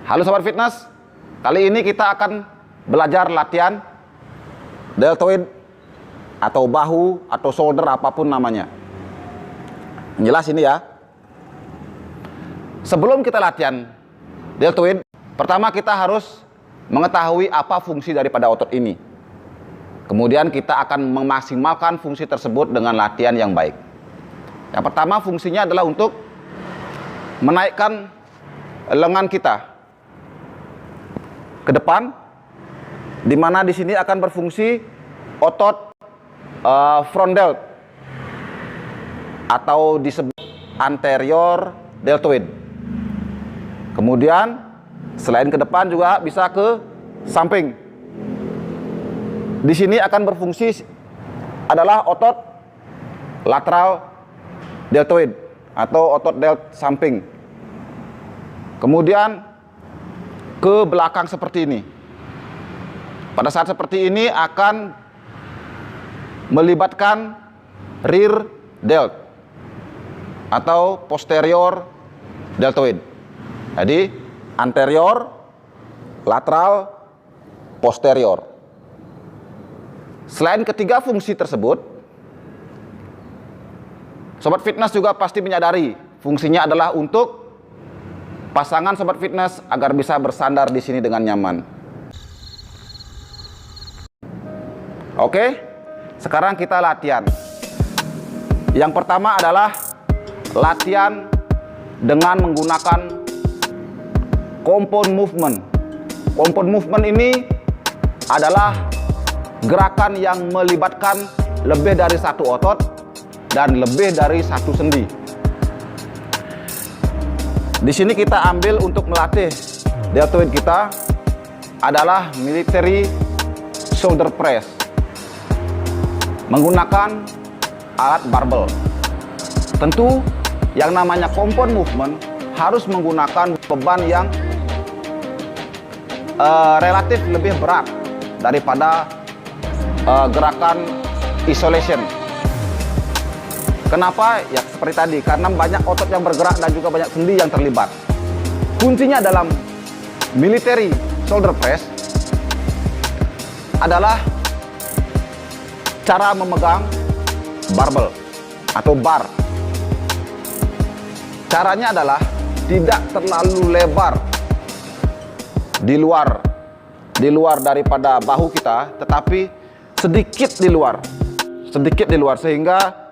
Halo Sobat Fitness, kali ini kita akan belajar latihan deltoid atau bahu atau shoulder apapun namanya. Jelas ini ya. Sebelum kita latihan deltoid, pertama kita harus mengetahui apa fungsi daripada otot ini. Kemudian kita akan memaksimalkan fungsi tersebut dengan latihan yang baik. Yang pertama fungsinya adalah untuk menaikkan lengan kita ke depan, di mana di sini akan berfungsi otot front delt atau disebut anterior deltoid. Kemudian selain ke depan juga bisa ke samping. Di sini akan berfungsi adalah otot lateral deltoid atau otot delt samping. Kemudian ke belakang seperti ini. Pada saat seperti ini akan melibatkan rear delt atau posterior deltoid. Jadi anterior, lateral, posterior. Selain ketiga fungsi tersebut, Sobat Fitness juga pasti menyadari fungsinya adalah untuk pasangan Sobat Fitness agar bisa bersandar di sini dengan nyaman. Oke, sekarang kita latihan. Yang pertama adalah latihan dengan menggunakan compound movement. Compound movement ini adalah gerakan yang melibatkan lebih dari satu otot dan lebih dari satu sendi. Di sini kita ambil untuk melatih deltoid kita adalah military shoulder press menggunakan alat barbel. Tentu yang namanya compound movement harus menggunakan beban yang relatif lebih berat daripada gerakan isolation. Kenapa? Ya seperti tadi, karena banyak otot yang bergerak dan juga banyak sendi yang terlibat. Kuncinya dalam military shoulder press adalah cara memegang barbel atau bar. Caranya adalah tidak terlalu lebar di luar daripada bahu kita, tetapi sedikit di luar sehingga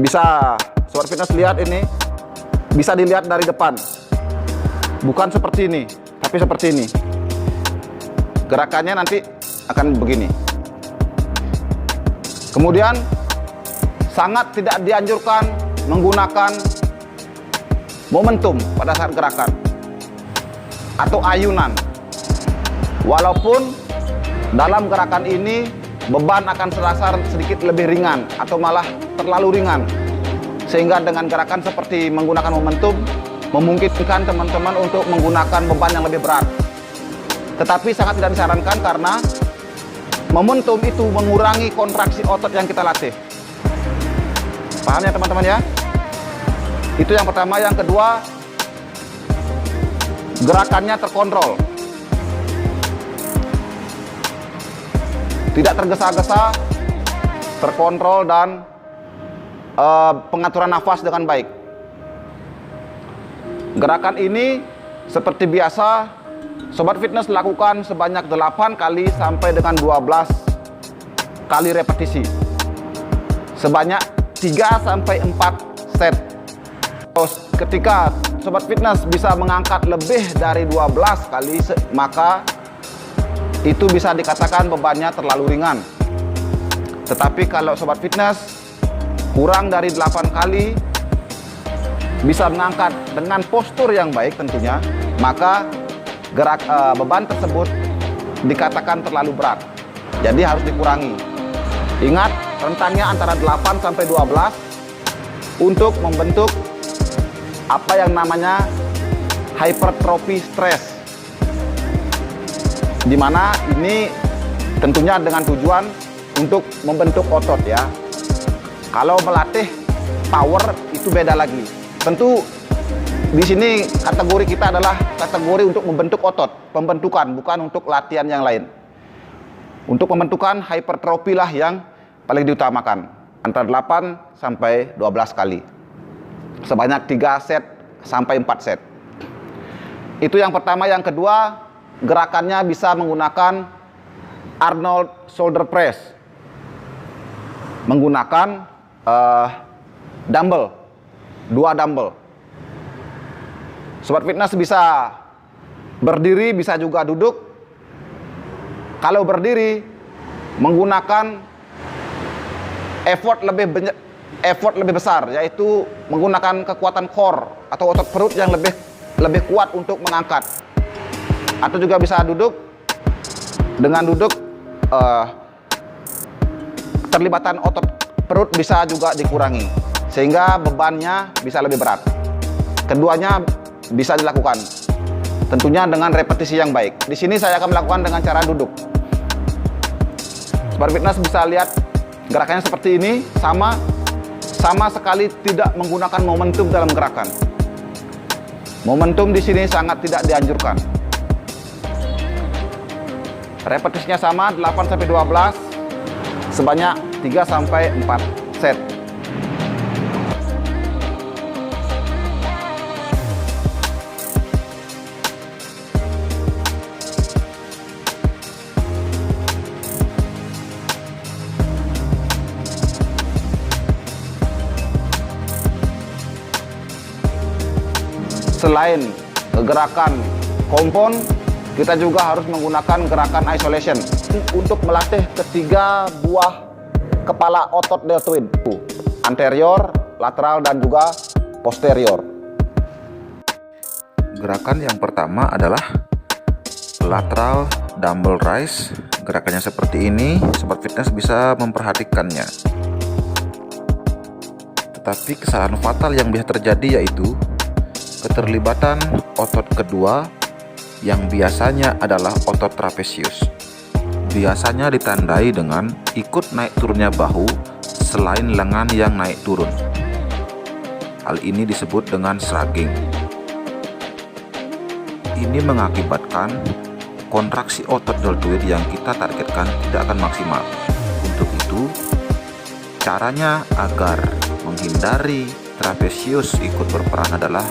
bisa Sobat Fitness lihat ini, bisa dilihat dari depan, bukan seperti ini, tapi seperti ini. Gerakannya nanti akan begini. Kemudian sangat tidak dianjurkan menggunakan momentum pada saat gerakan atau ayunan. Walaupun dalam gerakan ini beban akan terasa sedikit lebih ringan atau malah terlalu ringan, sehingga dengan gerakan seperti menggunakan momentum memungkinkan teman-teman untuk menggunakan beban yang lebih berat. Tetapi sangat tidak disarankan karena momentum itu mengurangi kontraksi otot yang kita latih. Paham ya teman-teman ya? Itu yang pertama. Yang kedua, gerakannya terkontrol, tidak tergesa-gesa, terkontrol, dan pengaturan nafas dengan baik. Gerakan ini seperti biasa Sobat Fitness lakukan sebanyak 8 kali sampai dengan 12 kali repetisi, sebanyak 3 sampai 4 set. Ketika Sobat Fitness bisa mengangkat lebih dari 12 kali, maka itu bisa dikatakan bebannya terlalu ringan. Tetapi kalau Sobat Fitness kurang dari 8 kali bisa mengangkat dengan postur yang baik tentunya, maka beban tersebut dikatakan terlalu berat. Jadi harus dikurangi. Ingat, rentangnya antara 8 sampai 12 untuk membentuk apa yang namanya hypertrophy stress, di mana ini tentunya dengan tujuan untuk membentuk otot ya. Kalau melatih power itu beda lagi. Tentu Di sini kategori kita adalah kategori untuk membentuk otot, pembentukan, bukan untuk latihan yang lain. Untuk pembentukan hypertrophy lah yang paling diutamakan, antara 8 sampai 12 kali. Sebanyak 3 set sampai 4 set. Itu yang pertama. Yang kedua, gerakannya bisa menggunakan Arnold shoulder press. Menggunakan dumbbell, 2 dumbbell. Sobat fitness bisa berdiri, bisa juga duduk. Kalau berdiri, menggunakan effort lebih besar, yaitu menggunakan kekuatan core atau otot perut yang lebih kuat untuk mengangkat. Atau juga bisa duduk. Dengan duduk, terlibatan otot perut bisa juga dikurangi, sehingga bebannya bisa lebih berat. Keduanya bisa dilakukan, tentunya dengan repetisi yang baik. Di sini saya akan melakukan dengan cara duduk. Sobat fitness bisa lihat gerakannya seperti ini, sama sekali tidak menggunakan momentum dalam gerakan. Momentum di sini sangat tidak dianjurkan. Repetisinya sama, 8 sampai 12 sebanyak 3 sampai 4 set. Selain gerakan kompon, kita juga harus menggunakan gerakan isolation untuk melatih ketiga buah kepala otot deltoid, anterior, lateral, dan juga posterior. Gerakan yang pertama adalah lateral dumbbell raise. Gerakannya seperti ini, sobat fitness bisa memperhatikannya. Tetapi kesalahan fatal yang bisa terjadi yaitu keterlibatan otot kedua yang biasanya adalah otot trapesius. Biasanya ditandai dengan ikut naik turunnya bahu selain lengan yang naik turun. Hal ini disebut dengan shrugging. Ini mengakibatkan kontraksi otot deltoid yang kita targetkan tidak akan maksimal. Untuk itu, caranya agar menghindari trapesius ikut berperan adalah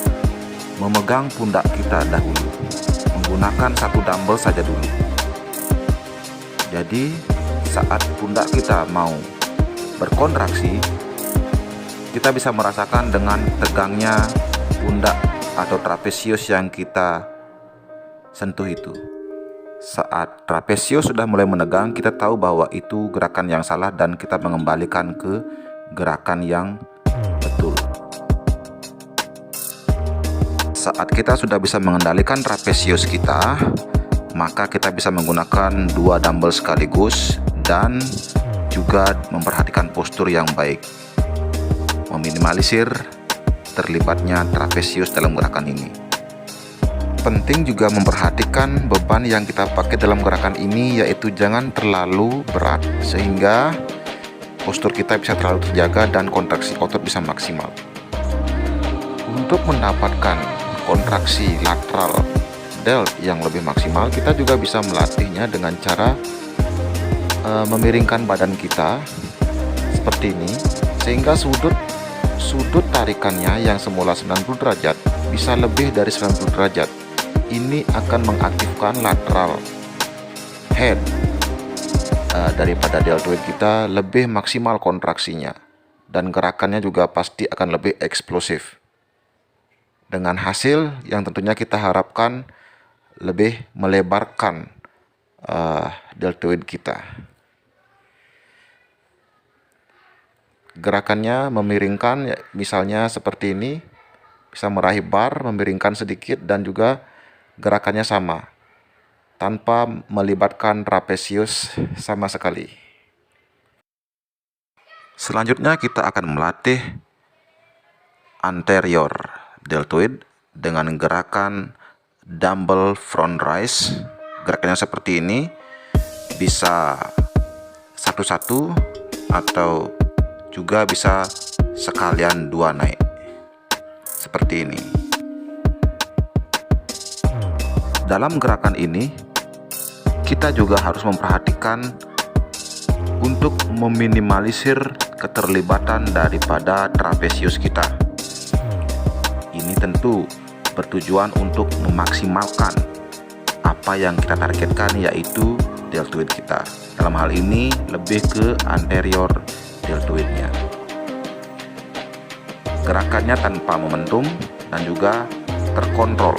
memegang pundak kita dahulu, menggunakan 1 dumbbell saja dulu. Jadi saat pundak kita mau berkontraksi, kita bisa merasakan dengan tegangnya pundak atau trapesius yang kita sentuh itu. Saat trapesius sudah mulai menegang, kita tahu bahwa itu gerakan yang salah dan kita mengembalikan ke gerakan yang betul. Saat kita sudah bisa mengendalikan trapesius kita, maka kita bisa menggunakan 2 dumbbell sekaligus dan juga memperhatikan postur yang baik, meminimalisir terlibatnya trapesius dalam gerakan ini. Penting juga memperhatikan beban yang kita pakai dalam gerakan ini, yaitu jangan terlalu berat sehingga postur kita bisa terlalu terjaga dan kontraksi otot bisa maksimal. Untuk mendapatkan kontraksi lateral delt yang lebih maksimal, kita juga bisa melatihnya dengan cara memiringkan badan kita seperti ini, sehingga sudut tarikannya yang semula 90 derajat bisa lebih dari 90 derajat. Ini akan mengaktifkan lateral head daripada deltoid kita, lebih maksimal kontraksinya, dan gerakannya juga pasti akan lebih eksplosif, dengan hasil yang tentunya kita harapkan lebih melebarkan deltoid kita. Gerakannya memiringkan, misalnya seperti ini, bisa meraih bar, memiringkan sedikit, dan juga gerakannya sama, tanpa melibatkan trapesius sama sekali. Selanjutnya kita akan melatih anterior deltoid dengan gerakan dumbbell front raise. Gerakannya seperti ini, bisa satu-satu atau juga bisa sekalian 2 naik seperti ini. Dalam gerakan ini, kita juga harus memperhatikan untuk meminimalisir keterlibatan daripada trapesius kita. Ini tentu bertujuan untuk memaksimalkan apa yang kita targetkan, yaitu deltoid kita. Dalam hal ini lebih ke anterior deltoidnya. Gerakannya tanpa momentum dan juga terkontrol.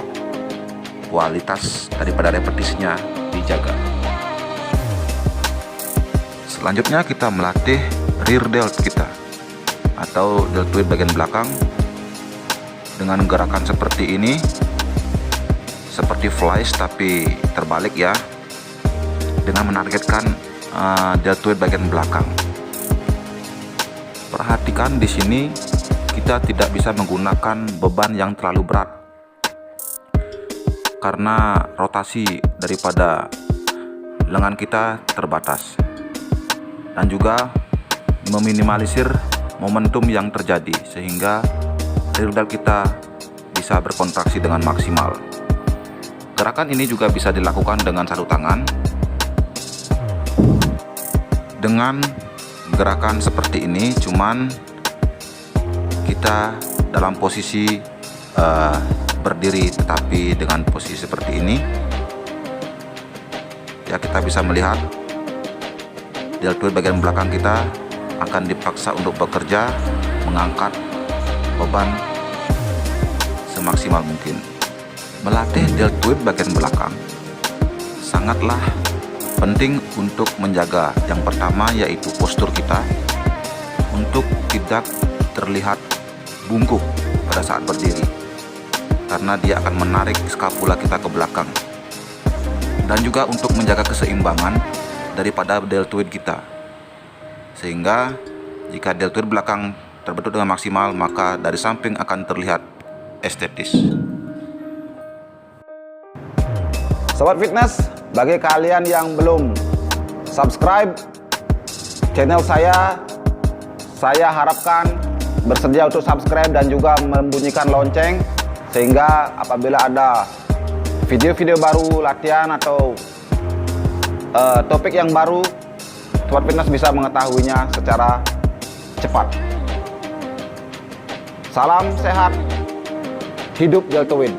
Kualitas daripada repetisinya dijaga. Selanjutnya kita melatih rear delt kita atau deltoid bagian belakang dengan gerakan seperti ini, seperti flies tapi terbalik ya, dengan menargetkan deltoid bagian belakang. Perhatikan di sini kita tidak bisa menggunakan beban yang terlalu berat karena rotasi daripada lengan kita terbatas, dan juga meminimalisir momentum yang terjadi sehingga rear delt kita bisa berkontraksi dengan maksimal. Gerakan ini juga bisa dilakukan dengan satu tangan dengan gerakan seperti ini, cuman kita dalam posisi berdiri tetapi dengan posisi seperti ini ya, kita bisa melihat deltoid bagian belakang kita akan dipaksa untuk bekerja mengangkat beban semaksimal mungkin. Melatih deltoid bagian belakang sangatlah penting untuk menjaga yang pertama yaitu postur kita untuk tidak terlihat bungkuk pada saat berdiri, karena dia akan menarik skapula kita ke belakang, dan juga untuk menjaga keseimbangan daripada deltoid kita, sehingga jika deltoid belakang terbentuk dengan maksimal maka dari samping akan terlihat estetis. Sobat Fitness, bagi kalian yang belum subscribe channel saya harapkan bersedia untuk subscribe dan juga membunyikan lonceng, sehingga apabila ada video-video baru, latihan atau topik yang baru, Sobat Fitness bisa mengetahuinya secara cepat. Salam sehat, hidup deltoid.